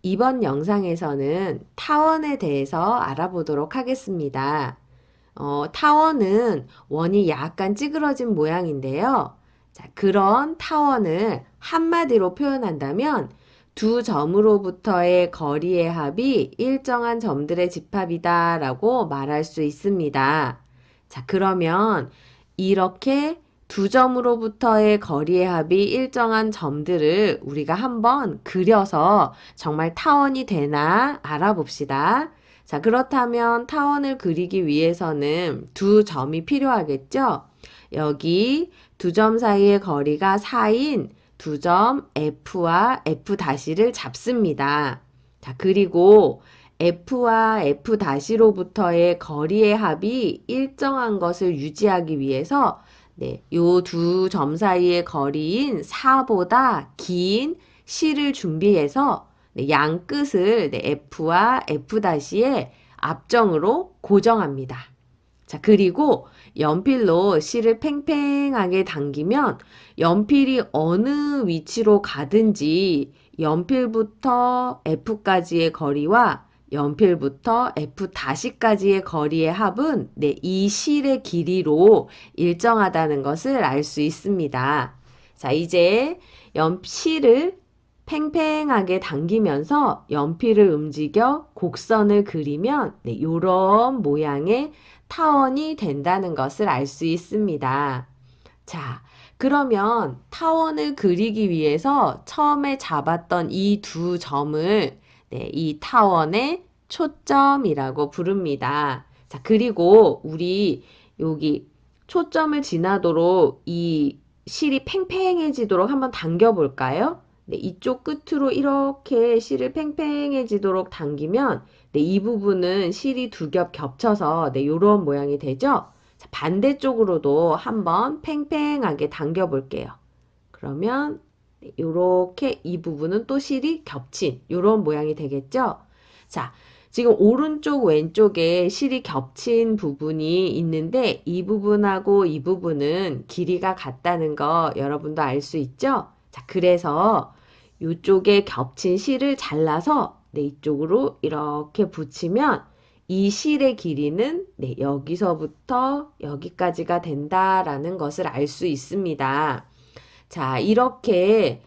이번 영상에서는 타원에 대해서 알아보도록 하겠습니다. 타원은 원이 약간 찌그러진 모양인데요. 자, 그런 타원을 한마디로 표현한다면 두 점으로부터의 거리의 합이 일정한 점들의 집합이다 라고 말할 수 있습니다. 자, 그러면 이렇게 두 점으로부터의 거리의 합이 일정한 점들을 우리가 한번 그려서 정말 타원이 되나 알아봅시다. 자, 그렇다면 타원을 그리기 위해서는 두 점이 필요하겠죠? 여기 두 점 사이의 거리가 4인 두 점 F와 F'를 잡습니다. 자, 그리고 F와 F'로부터의 거리의 합이 일정한 것을 유지하기 위해서 네, 요 두 점 사이의 거리인 4보다 긴 C를 준비해서 네, 양 끝을 네, F와 F'의 앞정으로 고정합니다. 자, 그리고 연필로 C를 팽팽하게 당기면 연필이 어느 위치로 가든지 연필부터 F까지의 거리와 연필부터 F'까지의 거리의 합은 네, 이 실의 길이로 일정하다는 것을 알 수 있습니다. 자, 이제 실을 팽팽하게 당기면서 연필을 움직여 곡선을 그리면 네, 이런 모양의 타원이 된다는 것을 알 수 있습니다. 자, 그러면 타원을 그리기 위해서 처음에 잡았던 이 두 점을 네, 이 타원의 초점이라고 부릅니다. 자, 그리고 우리 여기 초점을 지나도록 이 실이 팽팽해지도록 한번 당겨 볼까요? 네, 이쪽 끝으로 이렇게 실을 팽팽해지도록 당기면 네, 이 부분은 실이 두 겹 겹쳐서 네, 요런 모양이 되죠? 자, 반대쪽으로도 한번 팽팽하게 당겨 볼게요. 그러면 이렇게 이 부분은 또 실이 겹친 이런 모양이 되겠죠? 자, 지금 오른쪽 왼쪽에 실이 겹친 부분이 있는데 이 부분하고 이 부분은 길이가 같다는 거 여러분도 알 수 있죠? 자, 그래서 이쪽에 겹친 실을 잘라서 네, 이쪽으로 이렇게 붙이면 이 실의 길이는 네, 여기서부터 여기까지가 된다라는 것을 알 수 있습니다. 자, 이렇게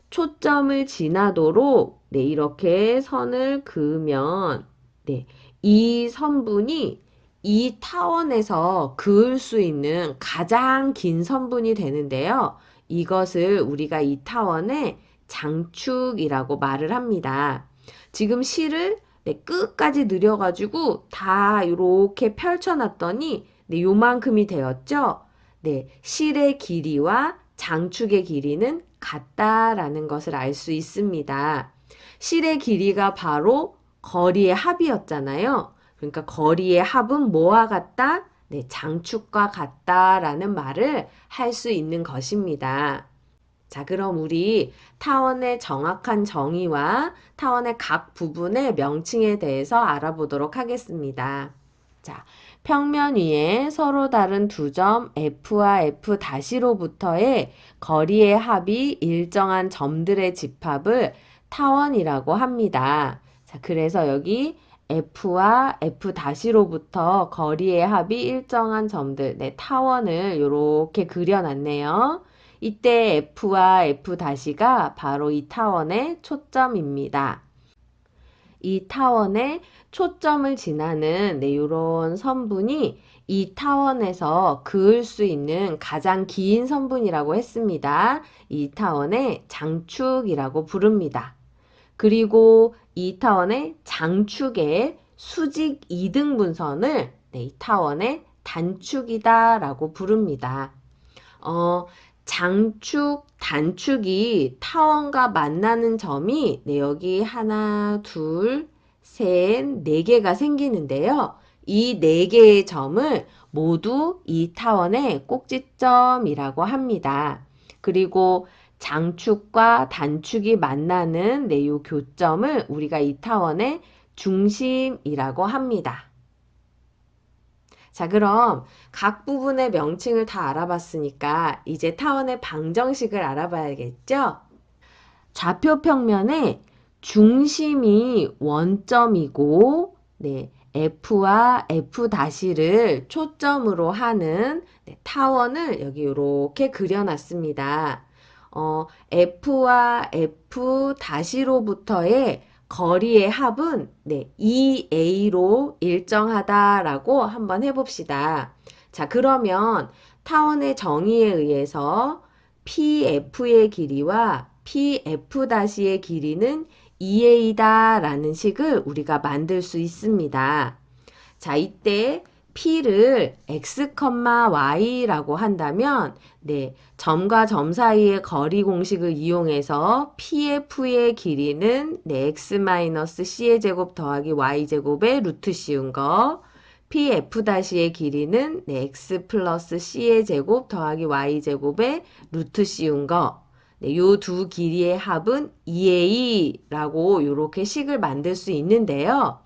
초점을 지나도록 네, 이렇게 선을 그으면 네, 이 선분이 이 타원에서 그을 수 있는 가장 긴 선분이 되는데요. 이것을 우리가 이 타원의 장축이라고 말을 합니다. 지금 실을 네, 끝까지 늘여가지고 다 이렇게 펼쳐놨더니 네, 요만큼이 되었죠. 네, 실의 길이와 장축의 길이는 같다라는 것을 알 수 있습니다. 실의 길이가 바로 거리의 합이었잖아요. 그러니까 거리의 합은 뭐와 같다? 네, 장축과 같다라는 말을 할 수 있는 것입니다. 자, 그럼 우리 타원의 정확한 정의와 타원의 각 부분의 명칭에 대해서 알아보도록 하겠습니다. 자, 평면 위에 서로 다른 두 점 F와 F'로부터의 거리의 합이 일정한 점들의 집합을 타원이라고 합니다. 자, 그래서 여기 F와 F'로부터 거리의 합이 일정한 점들, 네, 타원을 이렇게 그려놨네요. 이때 F와 F'가 바로 이 타원의 초점입니다. 이 타원의 초점을 지나는 네, 요런 선분이 이 타원에서 그을 수 있는 가장 긴 선분이라고 했습니다. 이 타원의 장축이라고 부릅니다. 그리고 이 타원의 장축의 수직 이등분선을 네, 이 타원의 단축이다 라고 부릅니다. 어, 장축, 단축이 타원과 만나는 점이 네, 여기 하나, 둘, 셋, 네 개가 생기는데요. 이 네 개의 점을 모두 이 타원의 꼭지점이라고 합니다. 그리고 장축과 단축이 만나는 네, 요 교점을 우리가 이 타원의 중심이라고 합니다. 자, 그럼 각 부분의 명칭을 다 알아봤으니까 이제 타원의 방정식을 알아봐야겠죠? 좌표 평면에 중심이 원점이고, 네, F와 F'를 초점으로 하는 네, 타원을 여기 이렇게 그려놨습니다. F와 F'로부터의 거리의 합은 네, 2A로 일정하다라고 한번 해봅시다. 자, 그러면 타원의 정의에 의해서 PF의 길이와 PF'의 길이는 2A다 라는 식을 우리가 만들 수 있습니다. 자, 이때 P를 x, y라고 한다면 네, 점과 점 사이의 거리 공식을 이용해서 PF의 길이는 네, x-c의 제곱 더하기 y제곱의 루트 씌운 거, PF'의 길이는 네, x 플러스 c의 제곱 더하기 y제곱의 루트 씌운 거, 네, 요 두 길이의 합은 2A라고 이렇게 식을 만들 수 있는데요.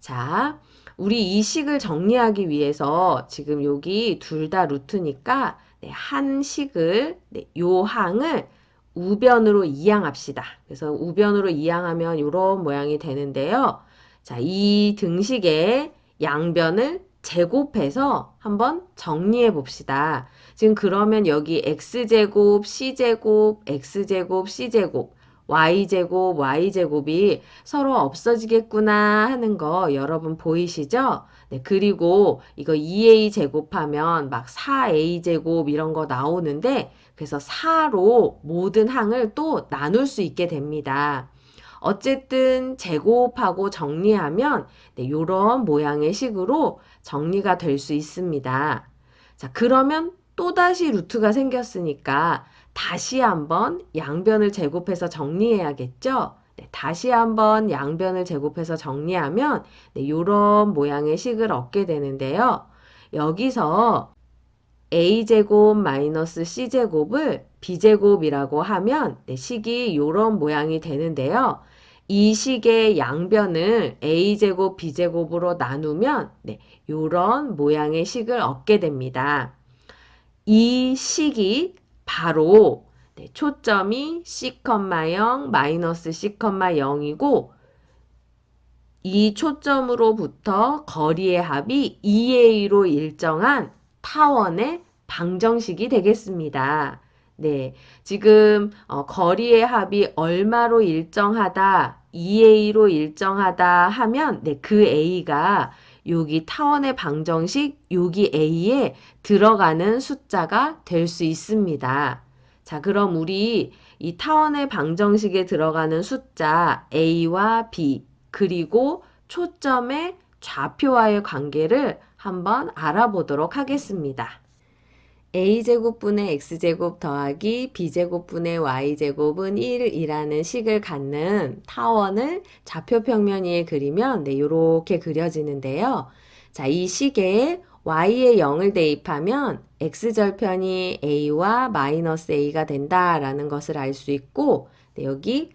자, 우리 이 식을 정리하기 위해서 지금 여기 둘 다 루트니까 네, 한 식을, 네, 요 항을 우변으로 이항합시다. 그래서 우변으로 이항하면 이런 모양이 되는데요. 자, 이 등식의 양변을 제곱해서 한번 정리해 봅시다. 지금 그러면 여기 x제곱, c제곱, x제곱, c제곱, y제곱, y제곱이 서로 없어지겠구나 하는 거 여러분 보이시죠? 네, 그리고 이거 2a 제곱하면 막 4a 제곱 이런 거 나오는데 그래서 4로 모든 항을 또 나눌 수 있게 됩니다. 어쨌든 제곱하고 정리하면 네, 이런 모양의 식으로 정리가 될 수 있습니다. 자, 그러면 또다시 루트가 생겼으니까 다시 한번 양변을 제곱해서 정리해야겠죠? 네, 다시 한번 양변을 제곱해서 정리하면 네, 이런 모양의 식을 얻게 되는데요. 여기서 a제곱 마이너스 c제곱을 b제곱이라고 하면 네, 식이 이런 모양이 되는데요. 이 식의 양변을 a제곱 b제곱으로 나누면 네, 이런 모양의 식을 얻게 됩니다. 이 식이 바로 네, 초점이 C,0, 마이너스 C,0이고 이 초점으로부터 거리의 합이 2A로 일정한 타원의 방정식이 되겠습니다. 네, 지금 거리의 합이 얼마로 일정하다, 2A로 일정하다 하면 네, 그 A가 여기 타원의 방정식 여기 A에 들어가는 숫자가 될 수 있습니다. 자, 그럼 우리 이 타원의 방정식에 들어가는 숫자 A와 B 그리고 초점의 좌표와의 관계를 한번 알아보도록 하겠습니다. a제곱분의 x제곱 더하기 b제곱분의 y제곱은 1이라는 식을 갖는 타원을 좌표평면 위에 그리면 네, 이렇게 그려지는데요. 자, 이 식에 y에 0을 대입하면 x절편이 a와 마이너스 a가 된다라는 것을 알 수 있고 네, 여기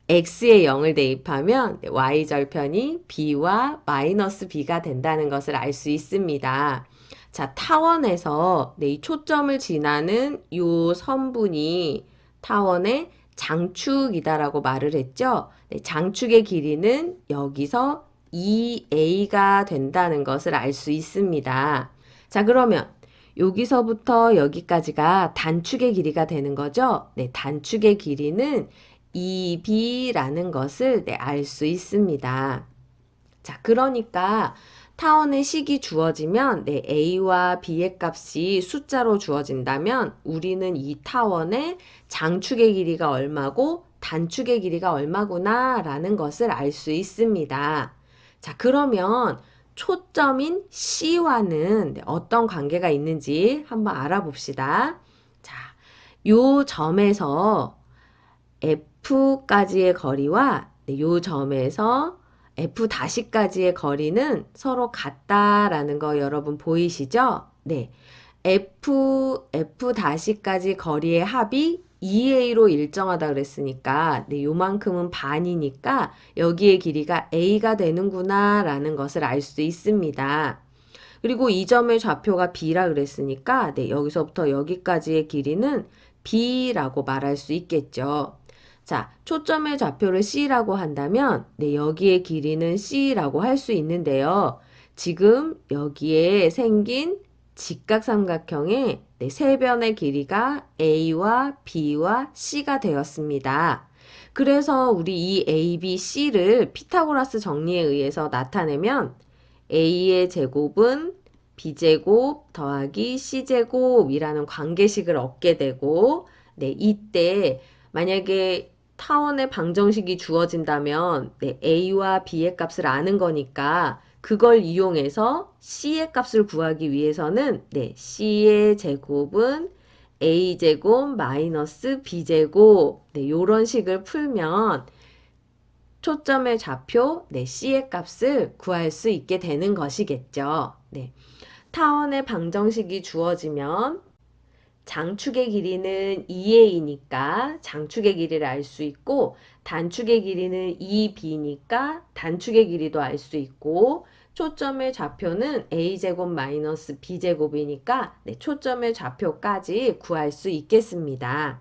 x에 0을 대입하면 y절편이 b와 마이너스 b가 된다는 것을 알 수 있습니다. 자, 타원에서 이 초점을 지나는 이 선분이 타원의 장축이다라고 말을 했죠. 장축의 길이는 여기서 2a가 된다는 것을 알 수 있습니다. 자, 그러면 여기서부터 여기까지가 단축의 길이가 되는 거죠. 네, 단축의 길이는 2b라는 것을 알 수 있습니다. 자, 그러니까 타원의 식이 주어지면 a와 b의 값이 숫자로 주어진다면 우리는 이 타원의 장축의 길이가 얼마고 단축의 길이가 얼마구나 라는 것을 알 수 있습니다. 자, 그러면 초점인 C와는 어떤 관계가 있는지 한번 알아봅시다. 자, 요 점에서 F까지의 거리와 요 점에서 F'까지의 거리는 서로 같다라는 거 여러분 보이시죠? 네. F'까지 거리의 합이 2A로 일정하다 그랬으니까 네, 요만큼은 반이니까 여기의 길이가 A가 되는구나 라는 것을 알 수 있습니다. 그리고 이 점의 좌표가 B라 그랬으니까 네, 여기서부터 여기까지의 길이는 B라고 말할 수 있겠죠. 자, 초점의 좌표를 C라고 한다면 네, 여기의 길이는 C라고 할 수 있는데요. 지금 여기에 생긴 직각삼각형의 네, 세 변의 길이가 A와 B와 C가 되었습니다. 그래서 우리 이 A, B, C를 피타고라스 정리에 의해서 나타내면 A의 제곱은 B제곱 더하기 C제곱이라는 관계식을 얻게 되고 네, 이때 만약에 타원의 방정식이 주어진다면 네, A와 B의 값을 아는 거니까 그걸 이용해서 C의 값을 구하기 위해서는 네, C의 제곱은 A제곱 마이너스 B제곱 네, 요런 식을 풀면 초점의 좌표 네, C의 값을 구할 수 있게 되는 것이겠죠. 네, 타원의 방정식이 주어지면 장축의 길이는 2a니까 장축의 길이를 알 수 있고 단축의 길이는 2b니까 단축의 길이도 알 수 있고 초점의 좌표는 a제곱 마이너스 b제곱이니까 네, 초점의 좌표까지 구할 수 있겠습니다.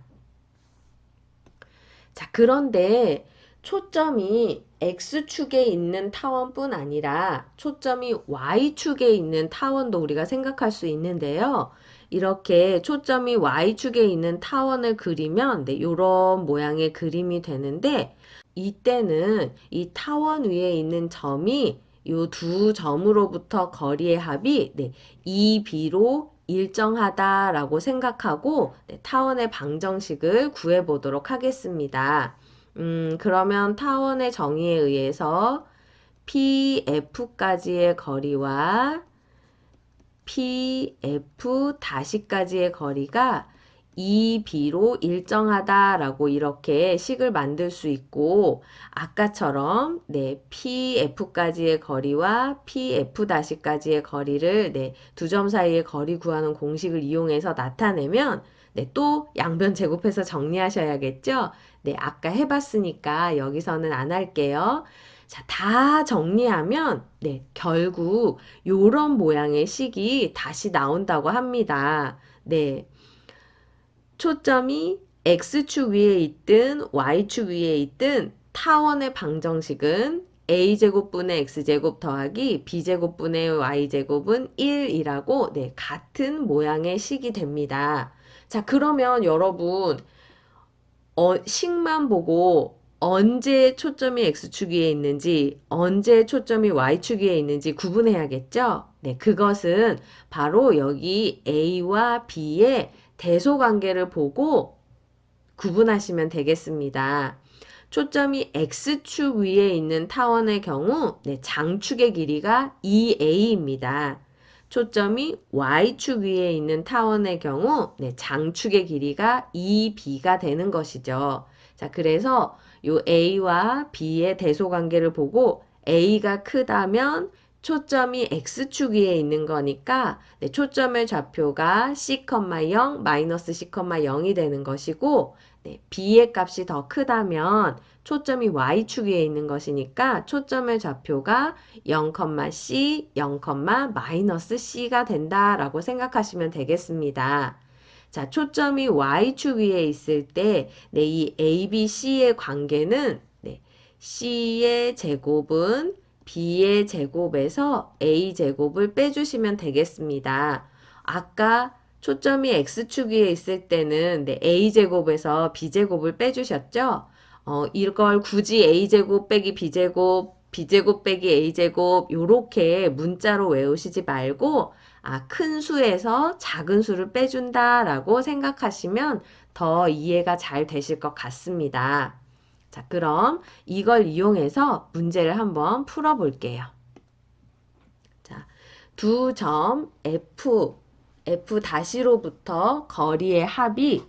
자, 그런데 초점이 X축에 있는 타원뿐 아니라 초점이 Y축에 있는 타원도 우리가 생각할 수 있는데요. 이렇게 초점이 Y축에 있는 타원을 그리면 네, 이런 모양의 그림이 되는데 이때는 이 타원 위에 있는 점이 이 두 점으로부터 거리의 합이 네, 2b로 일정하다라고 생각하고 네, 타원의 방정식을 구해보도록 하겠습니다. 그러면 타원의 정의에 의해서 PF까지의 거리와 PF-까지의 거리가 2B로 일정하다라고 이렇게 식을 만들 수 있고 아까처럼 네, PF까지의 거리와 PF-까지의 거리를 네, 두 점 사이의 거리 구하는 공식을 이용해서 나타내면 네, 또 양변 제곱해서 정리하셔야겠죠? 네, 아까 해봤으니까 여기서는 안 할게요. 자, 다 정리하면 네, 결국 요런 모양의 식이 다시 나온다고 합니다. 네. 초점이 X축 위에 있든 Y축 위에 있든 타원의 방정식은 A제곱분의 X제곱 더하기 B제곱분의 Y제곱은 1이라고 네, 같은 모양의 식이 됩니다. 자, 그러면 여러분 식만 보고 언제 초점이 X축 위에 있는지 언제 초점이 Y축 위에 있는지 구분해야겠죠? 네, 그것은 바로 여기 A와 B의 대소관계를 보고 구분하시면 되겠습니다. 초점이 X축 위에 있는 타원의 경우 네, 장축의 길이가 2a입니다. 초점이 Y축 위에 있는 타원의 경우 네, 장축의 길이가 2b가 되는 것이죠. 자, 그래서 요 A와 B의 대소관계를 보고 A가 크다면 초점이 X축 위에 있는 거니까 네, 초점의 좌표가 C,0, 마이너스 C,0이 되는 것이고 네, B의 값이 더 크다면 초점이 Y축 위에 있는 것이니까 초점의 좌표가 0,C, 0, 마이너스 C가 된다라고 생각하시면 되겠습니다. 자, 초점이 Y축 위에 있을 때, 네, 이 ABC의 관계는, 네, C의 제곱은 B의 제곱에서 A제곱을 빼주시면 되겠습니다. 아까 초점이 X축 위에 있을 때는 네, A제곱에서 B제곱을 빼주셨죠? 이걸 굳이 A제곱 빼기 B제곱, B제곱 빼기 A제곱 요렇게 문자로 외우시지 말고 큰 수에서 작은 수를 빼준다라고 생각하시면 더 이해가 잘 되실 것 같습니다. 자, 그럼 이걸 이용해서 문제를 한번 풀어볼게요. 자, 두 점 F''로부터 거리의 합이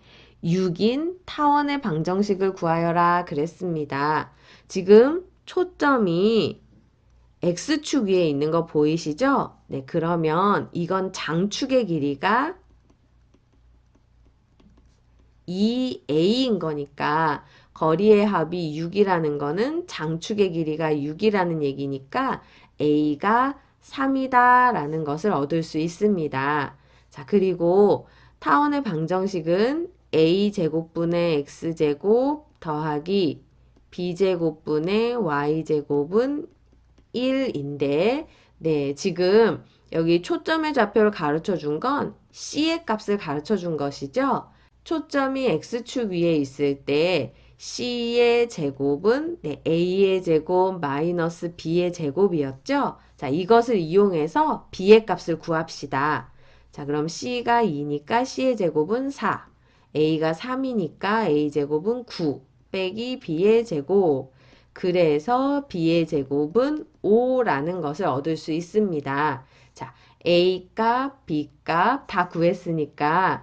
6인 타원의 방정식을 구하여라 그랬습니다. 지금 초점이 X축 위에 있는 거 보이시죠? 네, 그러면 이건 장축의 길이가 2a인 거니까 거리의 합이 6이라는 거는 장축의 길이가 6이라는 얘기니까 a가 3이다 라는 것을 얻을 수 있습니다. 자, 그리고 타원의 방정식은 a제곱분의 x제곱 더하기 b제곱분의 y제곱은 1인데, 네, 지금 여기 초점의 좌표를 가르쳐 준 건 c의 값을 가르쳐 준 것이죠. 초점이 x축 위에 있을 때 c의 제곱은 네, a의 제곱 마이너스 b의 제곱이었죠. 자, 이것을 이용해서 b의 값을 구합시다. 자, 그럼 c가 2니까 c의 제곱은 4, a가 3이니까 a 제곱은 9, 빼기 b의 제곱. 그래서 b의 제곱은 5라는 것을 얻을 수 있습니다. 자, a 값, b 값 다 구했으니까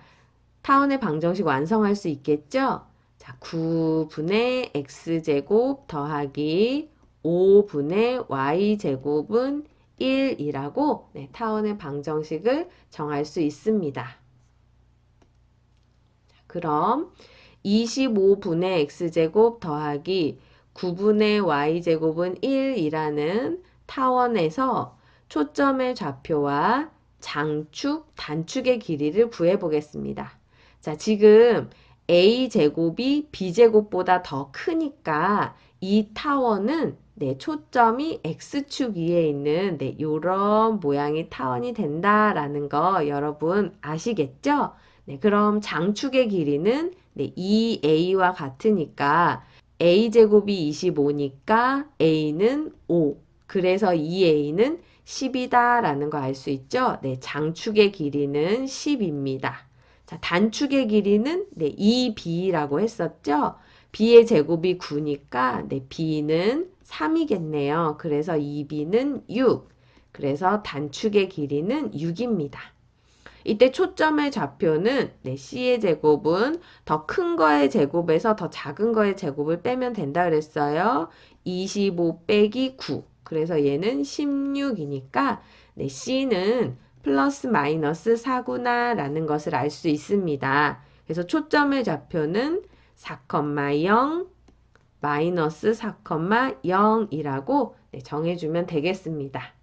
타원의 방정식 완성할 수 있겠죠? 자, 9분의 x제곱 더하기 5분의 y제곱은 1이라고 네, 타원의 방정식을 정할 수 있습니다. 그럼 25분의 x제곱 더하기 9분의 y제곱은 1이라는 타원에서 초점의 좌표와 장축, 단축의 길이를 구해보겠습니다. 자, 지금 a제곱이 b제곱보다 더 크니까 이 타원은 네, 초점이 x축 위에 있는 네, 요런 모양의 타원이 된다라는 거 여러분 아시겠죠? 네, 그럼 장축의 길이는 네, 2a와 같으니까 a제곱이 25니까 a는 5. 그래서 2a는 10이다라는 거 알 수 있죠? 네, 장축의 길이는 10입니다. 자, 단축의 길이는 네, 2b라고 했었죠? b의 제곱이 9니까 네, b는 3이겠네요. 그래서 2b는 6. 그래서 단축의 길이는 6입니다. 이때 초점의 좌표는 네, c의 제곱은 더 큰 거의 제곱에서 더 작은 거의 제곱을 빼면 된다 그랬어요. 25 빼기 9. 그래서 얘는 16이니까 네, c는 플러스 마이너스 4구나 라는 것을 알 수 있습니다. 그래서 초점의 좌표는 4,0 마이너스 4,0이라고 네, 정해주면 되겠습니다.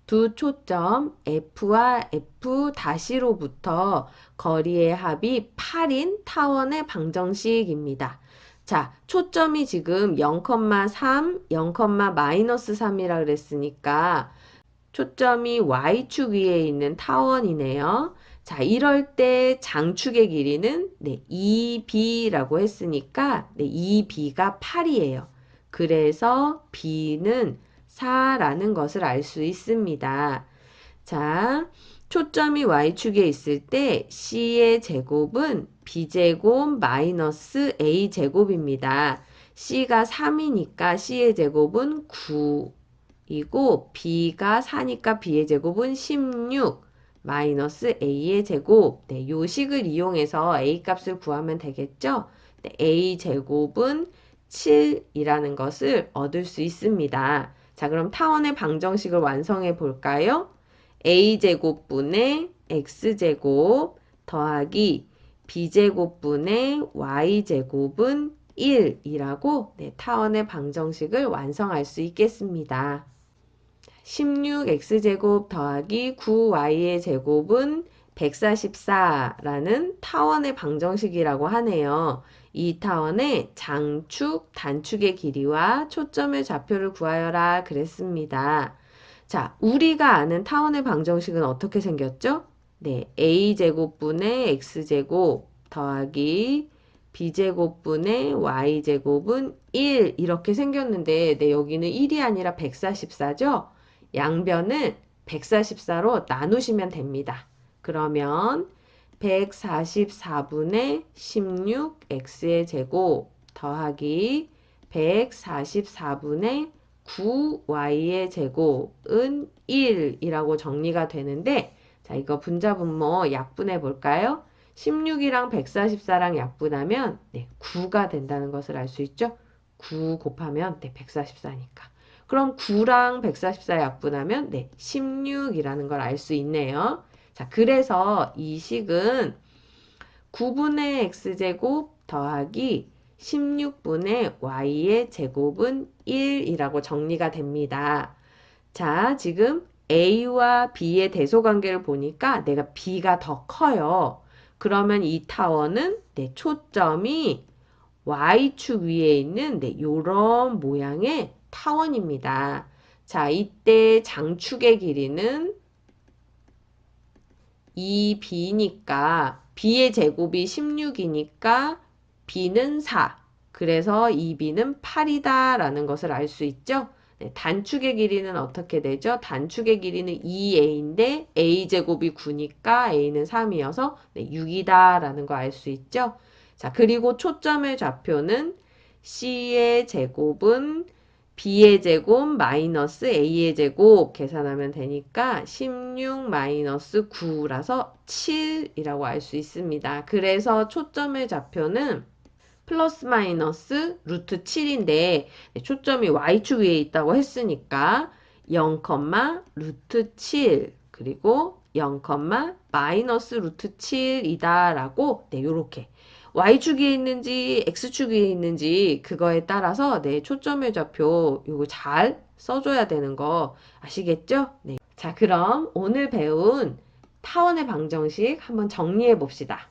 두 초점 F와 F'로부터 거리의 합이 8인 타원의 방정식입니다. 자, 초점이 지금 0,3, 0,-3이라 그랬으니까 초점이 Y축 위에 있는 타원이네요. 자, 이럴 때 장축의 길이는 네, 2B라고 했으니까 네, 2B가 8이에요. 그래서 B는 4라는 것을 알 수 있습니다. 자, 초점이 Y축에 있을 때 C의 제곱은 B제곱 마이너스 A제곱입니다. C가 3이니까 C의 제곱은 9이고 B가 4니까 B의 제곱은 16 마이너스 A의 제곱. 네, 요 식을 이용해서 A 값을 구하면 되겠죠? 네, A 제곱은 7이라는 것을 얻을 수 있습니다. 자, 그럼 타원의 방정식을 완성해 볼까요? a제곱분의 x제곱 더하기 b제곱분의 y제곱은 1이라고 네, 타원의 방정식을 완성할 수 있겠습니다. 16x제곱 더하기 9y의 제곱은 144라는 타원의 방정식이라고 하네요. 이 타원의 장축, 단축의 길이와 초점의 좌표를 구하여라 그랬습니다. 자, 우리가 아는 타원의 방정식은 어떻게 생겼죠? 네, a제곱분의 x제곱 더하기 b제곱분의 y제곱은 1 이렇게 생겼는데 네, 여기는 1이 아니라 144죠? 양변을 144로 나누시면 됩니다. 그러면 144분의 16x의 제곱 더하기 144분의 9y의 제곱은 1이라고 정리가 되는데 자, 이거 분자분모 약분해 볼까요? 16이랑 144랑 약분하면 네, 9가 된다는 것을 알 수 있죠? 9 곱하면 네, 144니까. 그럼 9랑 144 약분하면 네, 16이라는 걸 알 수 있네요. 자, 그래서 이 식은 9분의 x제곱 더하기 16분의 y의 제곱은 1이라고 정리가 됩니다. 자, 지금 a와 b의 대소관계를 보니까 내가 b가 더 커요. 그러면 이 타원은 내 초점이 Y축 위에 있는 네, 요런 모양의 타원입니다. 자, 이때 장축의 길이는 2b니까 b의 제곱이 16이니까 b는 4. 그래서 2b는 8이다 라는 것을 알 수 있죠. 네, 단축의 길이는 어떻게 되죠? 단축의 길이는 2a인데 a제곱이 9니까 a는 3이어서 네, 6이다 라는 거 알 수 있죠. 자, 그리고 초점의 좌표는 c의 제곱은 b의 제곱 마이너스 a의 제곱 계산하면 되니까 16 마이너스 9라서 7이라고 알 수 있습니다. 그래서 초점의 좌표는 플러스 마이너스 루트 7인데 초점이 y축 위에 있다고 했으니까 0, 루트 7 그리고 0, 마이너스 루트 7이다 라고 네, 요렇게 y축 위에 있는지 x축 위에 있는지 그거에 따라서 네, 초점의 좌표 요거 잘 써줘야 되는 거 아시겠죠? 네. 자, 그럼 오늘 배운 타원의 방정식 한번 정리해 봅시다.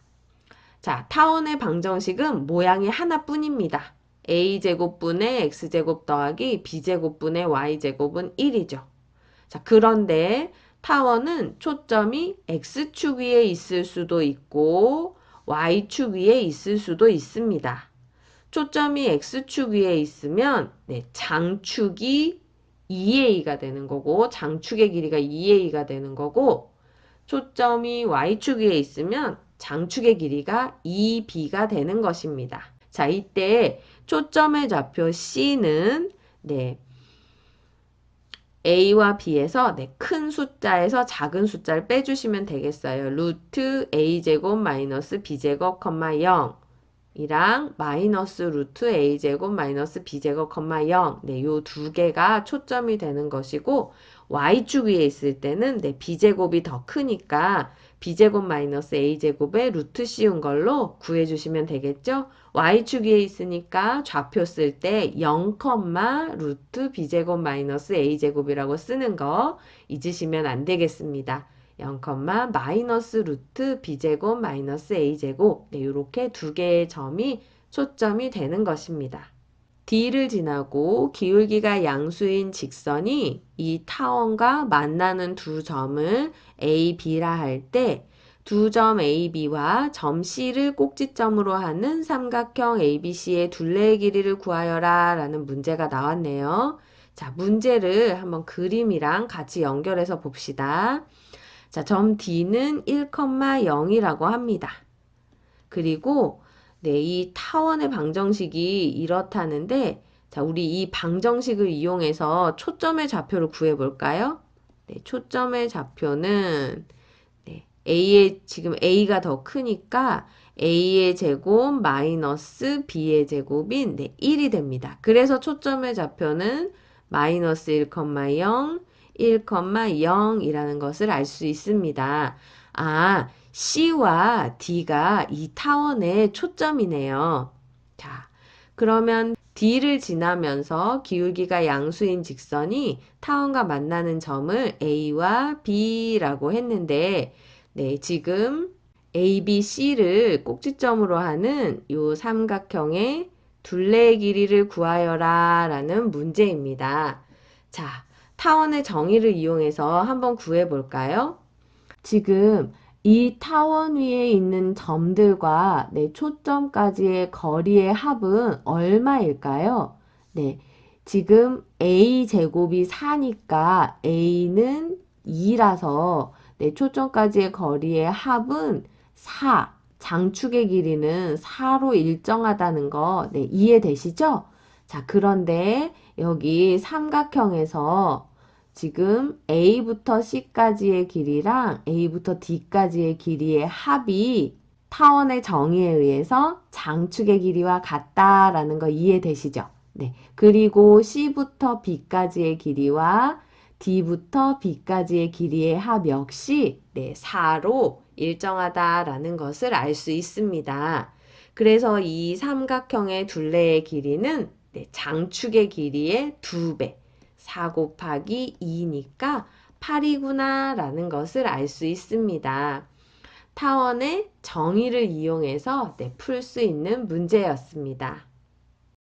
자, 타원의 방정식은 모양이 하나뿐입니다. a제곱분의 x제곱 더하기 b제곱분의 y제곱은 1이죠. 자, 그런데 타원은 초점이 x축 위에 있을 수도 있고 y축 위에 있을 수도 있습니다. 초점이 x축 위에 있으면 네, 장축이 2a가 되는 거고 장축의 길이가 2a가 되는 거고 초점이 y축 위에 있으면 장축의 길이가 2b가 되는 것입니다. 자, 이때 초점의 좌표 C는 네, A와 B에서 네, 큰 숫자에서 작은 숫자를 빼주시면 되겠어요. 루트 A제곱 마이너스 B제곱, 0 이랑 마이너스 루트 a제곱 마이너스 b제곱, 0. 네, 요 두 개가 초점이 되는 것이고 y축 위에 있을 때는 네, b제곱이 더 크니까 b제곱 마이너스 a제곱에 루트 씌운 걸로 구해주시면 되겠죠? y축 위에 있으니까 좌표 쓸 때 0, 루트 b제곱 마이너스 a제곱이라고 쓰는 거 잊으시면 안 되겠습니다. 0, 마이너스 루트 b제곱 마이너스 a제곱 네, 이렇게 두 개의 점이 초점이 되는 것입니다. D를 지나고 기울기가 양수인 직선이 이 타원과 만나는 두 점을 A, B라 할 때 두 점 A, B와 점 C를 꼭지점으로 하는 삼각형 ABC의 둘레의 길이를 구하여라 라는 문제가 나왔네요. 자, 문제를 한번 그림이랑 같이 연결해서 봅시다. 자, 점 D는 1,0이라고 합니다. 그리고 네, 이 타원의 방정식이 이렇다는데 자, 우리 이 방정식을 이용해서 초점의 좌표를 구해 볼까요? 네, 초점의 좌표는 네, 지금 A가 더 크니까 A의 제곱 마이너스 B의 제곱인 네, 1이 됩니다. 그래서 초점의 좌표는 마이너스 1,0 1,0이라는 것을 알 수 있습니다. 아, C와 D가 이 타원의 초점이네요. 자, 그러면 D를 지나면서 기울기가 양수인 직선이 타원과 만나는 점을 A와 B라고 했는데, 네, 지금 A, B, C를 꼭지점으로 하는 이 삼각형의 둘레의 길이를 구하여라 라는 문제입니다. 자, 타원의 정의를 이용해서 한번 구해볼까요? 지금 이 타원 위에 있는 점들과 네, 초점까지의 거리의 합은 얼마일까요? 네, 지금 A 제곱이 4니까 A는 2라서 네, 초점까지의 거리의 합은 4. 장축의 길이는 4로 일정하다는 거 네, 이해되시죠? 자, 그런데 여기 삼각형에서 지금 A부터 C까지의 길이랑 A부터 D까지의 길이의 합이 타원의 정의에 의해서 장축의 길이와 같다라는 거 이해되시죠? 네. 그리고 C부터 B까지의 길이와 D부터 B까지의 길이의 합 역시 네, 4로 일정하다라는 것을 알 수 있습니다. 그래서 이 삼각형의 둘레의 길이는 네, 장축의 길이의 2배, 4 곱하기 2니까 8이구나 라는 것을 알 수 있습니다. 타원의 정의를 이용해서 풀 수 있는 문제였습니다.